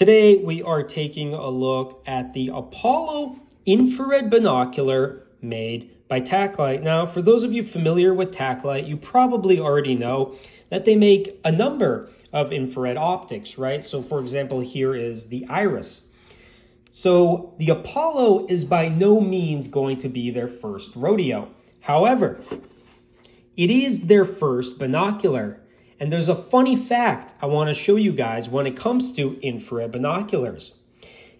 Today we are taking a look at the Apollo infrared binocular made by Taklite. Now, for those of you familiar with Taklite, you probably already know that they make a number of infrared optics, right? So for example, here is the Iris. So the Apollo is by no means going to be their first rodeo. However, it is their first binocular. And there's a funny fact I want to show you guys when it comes to infrared binoculars.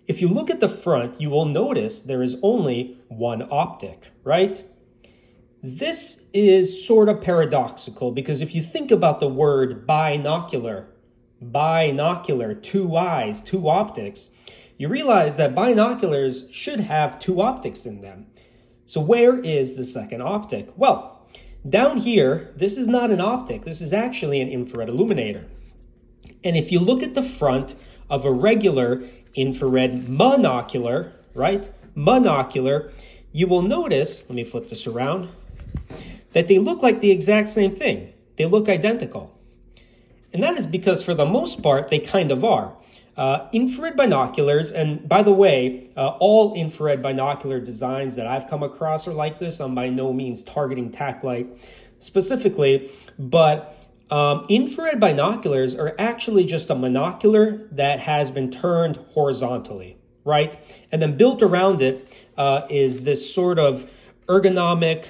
If you look at the front, you will notice there is only one optic, right? This is sort of paradoxical because if you think about the word binocular, two eyes, two optics, you realize that binoculars should have two optics in them. So where is the second optic? Well, down here, this is not an optic. This is actually an infrared illuminator. And if you look at the front of a regular infrared monocular, right? Monocular, you will notice, let me flip this around, that they look like the exact same thing. They look identical. And that is because for the most part, they kind of are. Infrared binoculars, and by the way, all infrared binocular designs that I've come across are like this. I'm by no means targeting Taklite specifically, but infrared binoculars are actually just a monocular that has been turned horizontally, right? And then built around it is this sort of ergonomic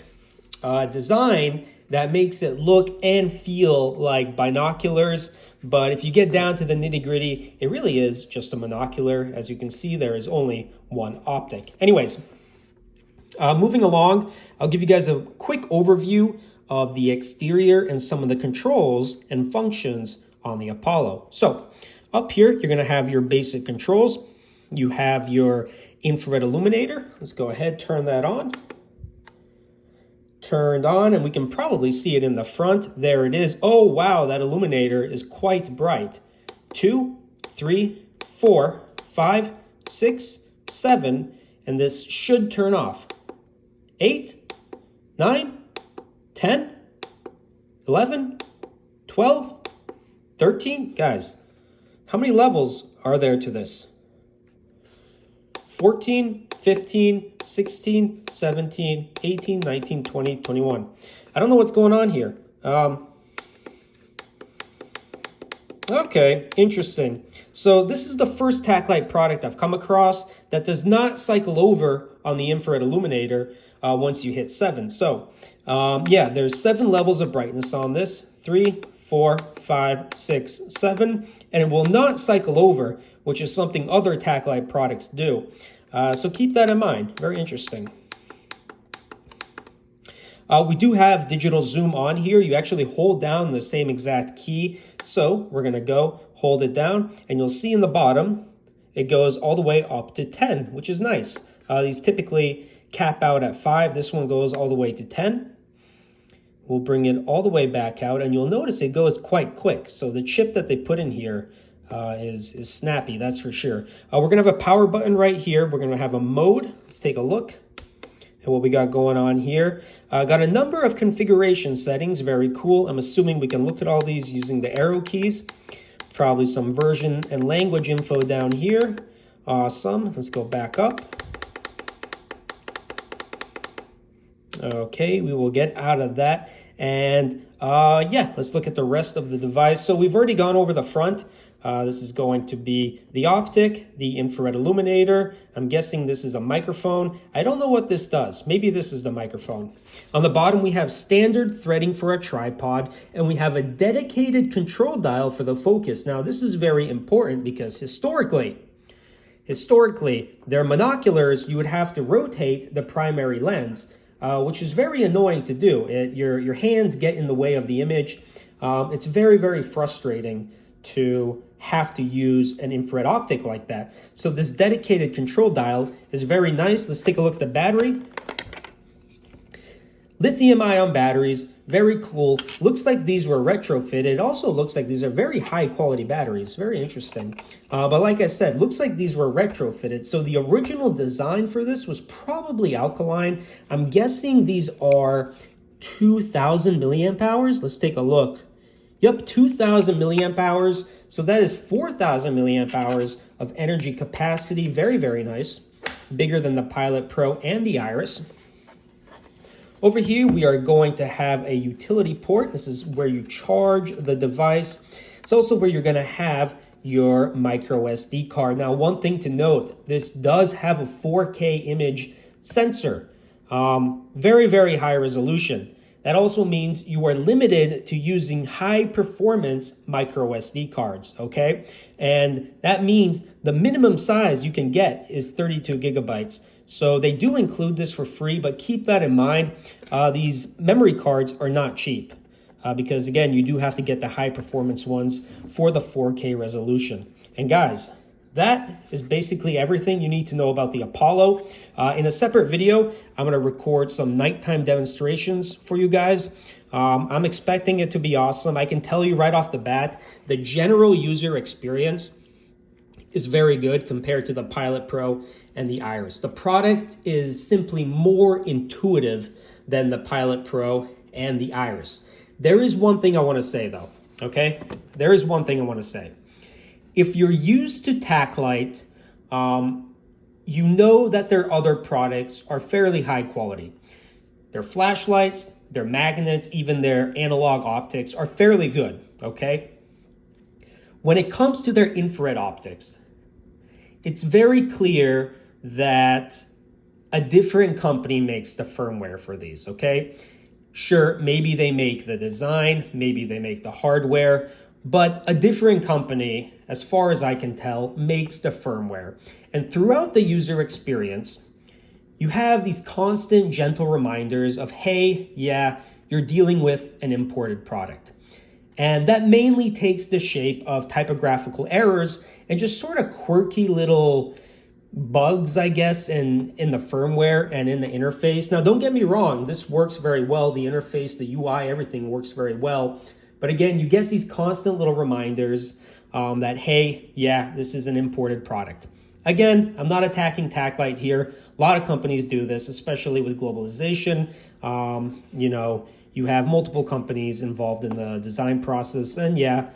design that makes it look and feel like binoculars. But if you get down to the nitty-gritty, it really is just a monocular. As you can see, there is only one optic. Anyways, moving along, I'll give you guys a quick overview of the exterior and some of the controls and functions on the Apollo. So up here, you're going to have your basic controls. You have your infrared illuminator. Let's go ahead, turn that on. Turned on, and we can probably see it in the front. There it is. Oh, wow, that illuminator is quite bright. 2, 3, 4, 5, 6, 7, and this should turn off. 8, 9, 10, 11, 12, 13. Guys, how many levels are there to this? 14, 15, 16, 17, 18, 19, 20, 21. I don't know what's going on here. Okay, interesting. So this is the first Taklite product I've come across that does not cycle over on the infrared illuminator once you hit 7. So yeah, there's 7 levels of brightness on this. 3, 4, 5, 6, 7. And it will not cycle over, which is something other Taklite products do. So keep that in mind. Very interesting. We do have digital zoom on here. You actually hold down the same exact key. So we're going to go hold it down, and you'll see in the bottom, it goes all the way up to 10, which is nice. These typically cap out at 5. This one goes all the way to 10. We'll bring it all the way back out, and you'll notice it goes quite quick. So the chip that they put in here is snappy, that's for sure. We're going to have a power button right here. We're going to have a mode. Let's take a look at what we got going on here. Got a number of configuration settings. Very cool. I'm assuming we can look at all these using the arrow keys. Probably some version and language info down here. Awesome. Let's go back up. Okay, we will get out of that. And yeah, let's look at the rest of the device. So we've already gone over the front. This is going to be the optic, the infrared illuminator. I'm guessing this is a microphone. I don't know what this does. Maybe this is the microphone. On the bottom, we have standard threading for a tripod, and we have a dedicated control dial for the focus. Now, this is very important because historically, their monoculars, you would have to rotate the primary lens, which is very annoying to do. Your hands get in the way of the image. It's very, very frustrating to have to use an infrared optic like that. So this dedicated control dial is very nice. Let's take a look at the battery. Lithium-ion batteries, very cool. Looks like these were retrofitted. It also looks like these are very high quality batteries. Very interesting. But like I said, looks like these were retrofitted. So the original design for this was probably alkaline. I'm guessing these are 2,000 milliamp hours. Let's take a look. Yep, 2,000 milliamp hours. So that is 4,000 milliamp hours of energy capacity. Very, very nice. Bigger than the Pilot Pro and the Iris. Over here, we are going to have a utility port. This is where you charge the device. It's also where you're going to have your micro SD card. Now, one thing to note, this does have a 4K image sensor. Very, very high resolution. That also means you are limited to using high performance micro SD cards, okay? And that means the minimum size you can get is 32 gigabytes. So they do include this for free, but keep that in mind. These memory cards are not cheap because again, you do have to get the high performance ones for the 4K resolution. And guys, that is basically everything you need to know about the Apollo. In a separate video, I'm going to record some nighttime demonstrations for you guys. I'm expecting it to be awesome. I can tell you right off the bat, the general user experience is very good compared to the Pilot Pro and the Iris. The product is simply more intuitive than the Pilot Pro and the Iris. There is one thing I want to say though, okay? There is one thing I want to say. If you're used to Taklite, you know that their other products are fairly high quality. Their flashlights, their magnets, even their analog optics are fairly good, okay? When it comes to their infrared optics, it's very clear that a different company makes the firmware for these, okay? Sure, maybe they make the design, maybe they make the hardware, but a different company, as far as I can tell, makes the firmware. And throughout the user experience, you have these constant gentle reminders of, hey, yeah, you're dealing with an imported product. And that mainly takes the shape of typographical errors and just sort of quirky little bugs, I guess, in the firmware and in the interface. Now, don't get me wrong, this works very well. The interface, the UI, everything works very well. But again, you get these constant little reminders that, hey, yeah, this is an imported product. Again, I'm not attacking Taklite here. A lot of companies do this, especially with globalization. You have multiple companies involved in the design process. And yeah,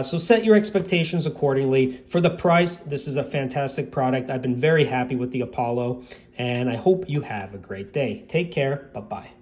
so set your expectations accordingly. For the price, this is a fantastic product. I've been very happy with the Apollo, and I hope you have a great day. Take care. Bye-bye.